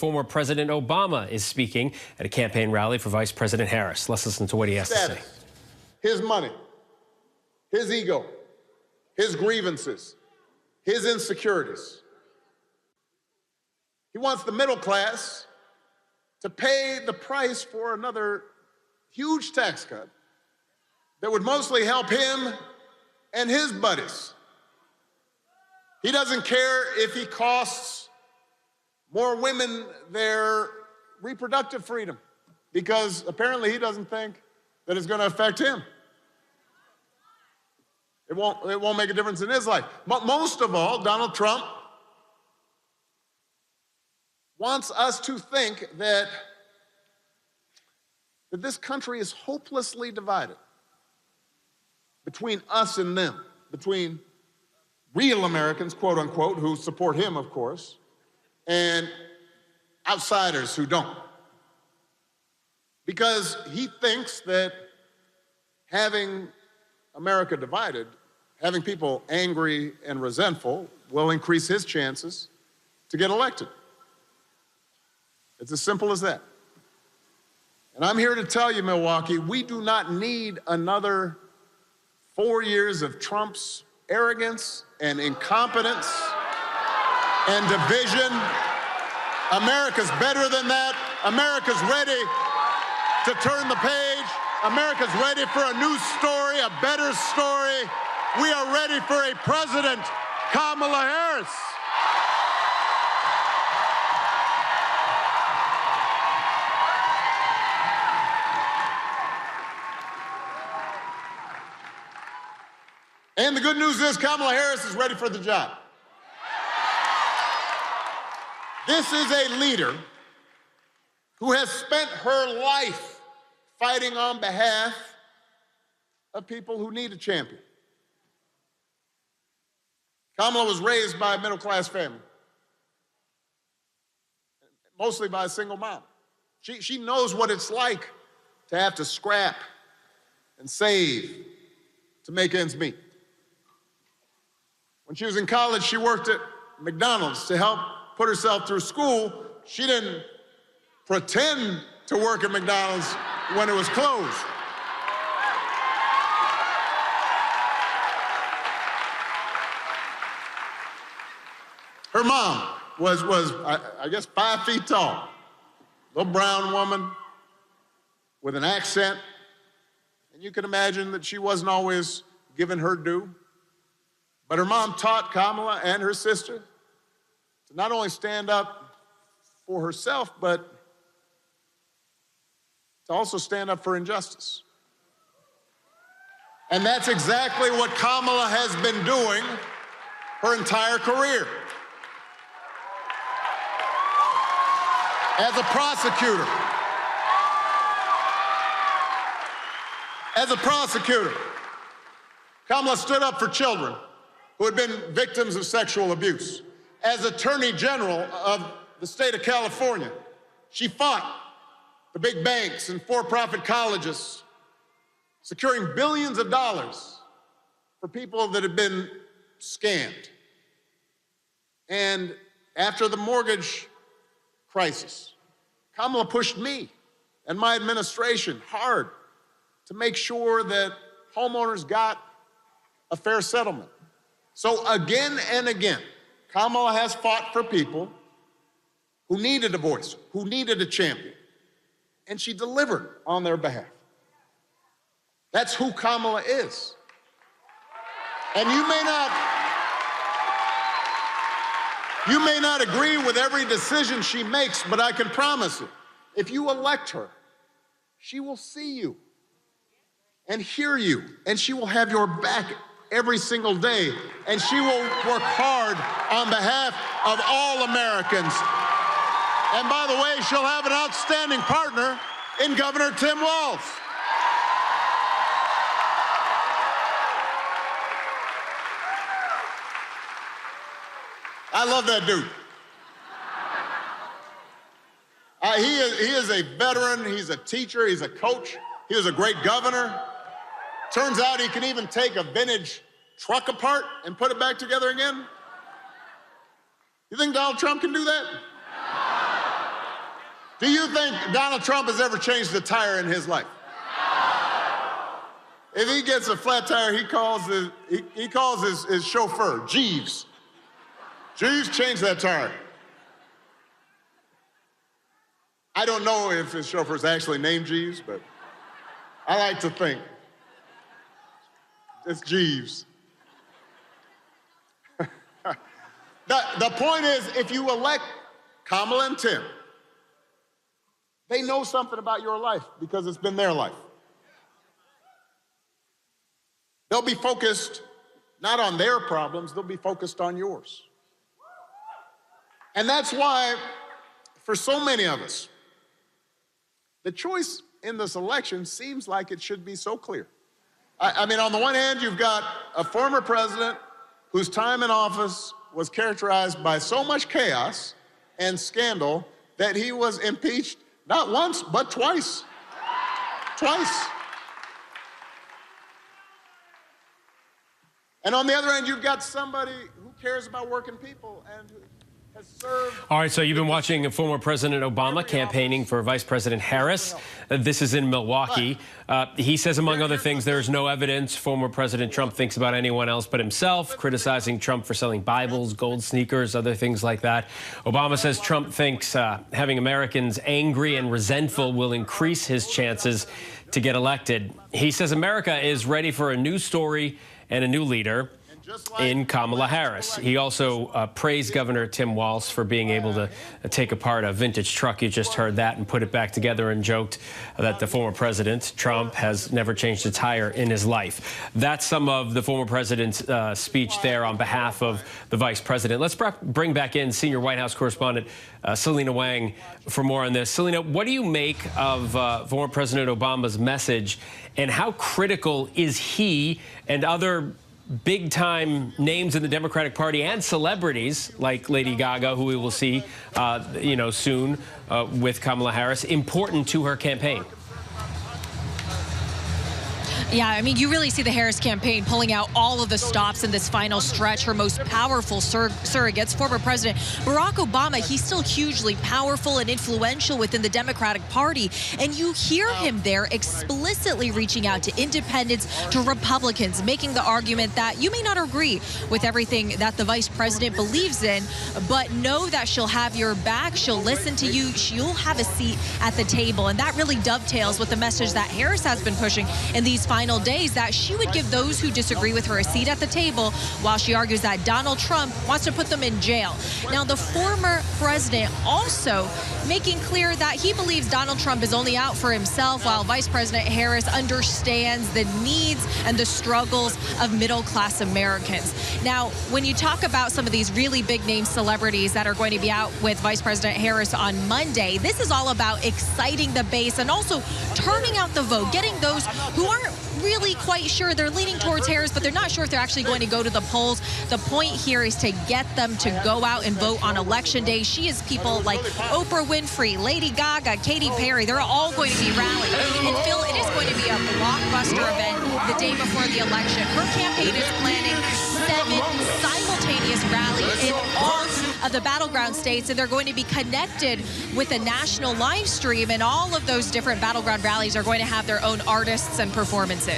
Former President Obama is speaking at a campaign rally for Vice President Harris. Let's listen to what he has to say. His money, his ego, his grievances, his insecurities. He wants the middle class to pay the price for another huge tax cut that would mostly help him and his buddies. He doesn't care if he costs more women their reproductive freedom, because apparently he doesn't think that it's going to affect him. It won't make a difference in his life. But most of all, Donald Trump wants us to think that this country is hopelessly divided between us and them, between real Americans, quote unquote, who support him, of course, and outsiders who don't. Because he thinks that having America divided, having people angry and resentful, will increase his chances to get elected. It's as simple as that. And I'm here to tell you, Milwaukee, we do not need another 4 years of Trump's arrogance and incompetence and division. America's better than that. America's ready to turn the page. America's ready for a new story, a better story. We are ready for a President Kamala Harris. And the good news is Kamala Harris is ready for the job. This is a leader who has spent her life fighting on behalf of people who need a champion. Kamala was raised by a middle-class family, mostly by a single mom. She knows what it's like to have to scrap and save to make ends meet. When she was in college, she worked at McDonald's to help put herself through school. She didn't pretend to work at McDonald's when it was closed. Her mom was I guess 5 feet tall, little brown woman with an accent, and you can imagine that she wasn't always given her due. But her mom taught Kamala and her sister to not only stand up for herself, but to also stand up for injustice. And that's exactly what Kamala has been doing her entire career. As a prosecutor, Kamala stood up for children who had been victims of sexual abuse. As Attorney General of the state of California, she fought the big banks and for-profit colleges, securing billions of dollars for people that had been scammed. And after the mortgage crisis, Kamala pushed me and my administration hard to make sure that homeowners got a fair settlement. So again and again, Kamala has fought for people who needed a voice, who needed a champion, and she delivered on their behalf. That's who Kamala is. And you may not agree with every decision she makes, but I can promise you, if you elect her, she will see you and hear you, and she will have your back every single day, and she will work hard on behalf of all Americans. And by the way, she'll have an outstanding partner in Governor Tim Walz. I love that dude. He is a veteran, he's a teacher, he's a coach, he was a great governor. Turns out he can even take a vintage truck apart and put it back together again. You think Donald Trump can do that? Do you think Donald Trump has ever changed a tire in his life? If he gets a flat tire, he calls his chauffeur, Jeeves. Jeeves, change that tire. I don't know if his chauffeur is actually named Jeeves, but I like to think it's Jeeves. The point is, if you elect Kamala and Tim, they know something about your life because it's been their life. They'll be focused not on their problems, they'll be focused on yours. And that's why, for so many of us, the choice in this election seems like it should be so clear. I mean, on the one hand, you've got a former president whose time in office was characterized by so much chaos and scandal that he was impeached not once, but twice. Twice. And on the other end, you've got somebody who cares about working people and who has served. All right, so you've been watching former President Obama campaigning for Vice President Harris. This is in Milwaukee. He says, among other things, there's no evidence former President Trump thinks about anyone else but himself, criticizing Trump for selling Bibles, gold sneakers, other things like that. Obama says Trump thinks having Americans angry and resentful will increase his chances to get elected. He says America is ready for a new story and a new leader in Kamala Harris. He also praised Governor Tim Walz for being able to take apart a vintage truck. You just heard that, and put it back together, and joked that the former president, Trump, has never changed a tire in his life. That's some of the former president's speech there on behalf of the vice president. Let's bring back in senior White House correspondent Selena Wang for more on this. Selena, what do you make of former President Obama's message, and how critical is he and other big-time names in the Democratic Party and celebrities like Lady Gaga, who we will see, soon with Kamala Harris, important to her campaign? Yeah, I mean, you really see the Harris campaign pulling out all of the stops in this final stretch. Her most powerful surrogates, former President Barack Obama, he's still hugely powerful and influential within the Democratic Party. And you hear him there explicitly reaching out to independents, to Republicans, making the argument that you may not agree with everything that the vice president believes in, but know that she'll have your back, she'll listen to you, she'll have a seat at the table. And that really dovetails with the message that Harris has been pushing in these final days, that she would give those who disagree with her a seat at the table, while she argues that Donald Trump wants to put them in jail. Now, the former president also making clear that he believes Donald Trump is only out for himself, while Vice President Harris understands the needs and the struggles of middle-class Americans. Now, when you talk about some of these really big-name celebrities that are going to be out with Vice President Harris on Monday, this is all about exciting the base and also turning out the vote, getting those who aren't really quite sure. They're leaning towards Harris, but they're not sure if they're actually going to go to the polls. The point here is to get them to go out and vote on Election Day. She has people like Oprah Winfrey, Lady Gaga, Katy Perry. They're all going to be rallying. And Phil, it is going to be a blockbuster event the day before the election. Her campaign is planning 7 simultaneous rallies in all of the battleground states, and they're going to be connected with a national live stream, and all of those different battleground rallies are going to have their own artists and performances.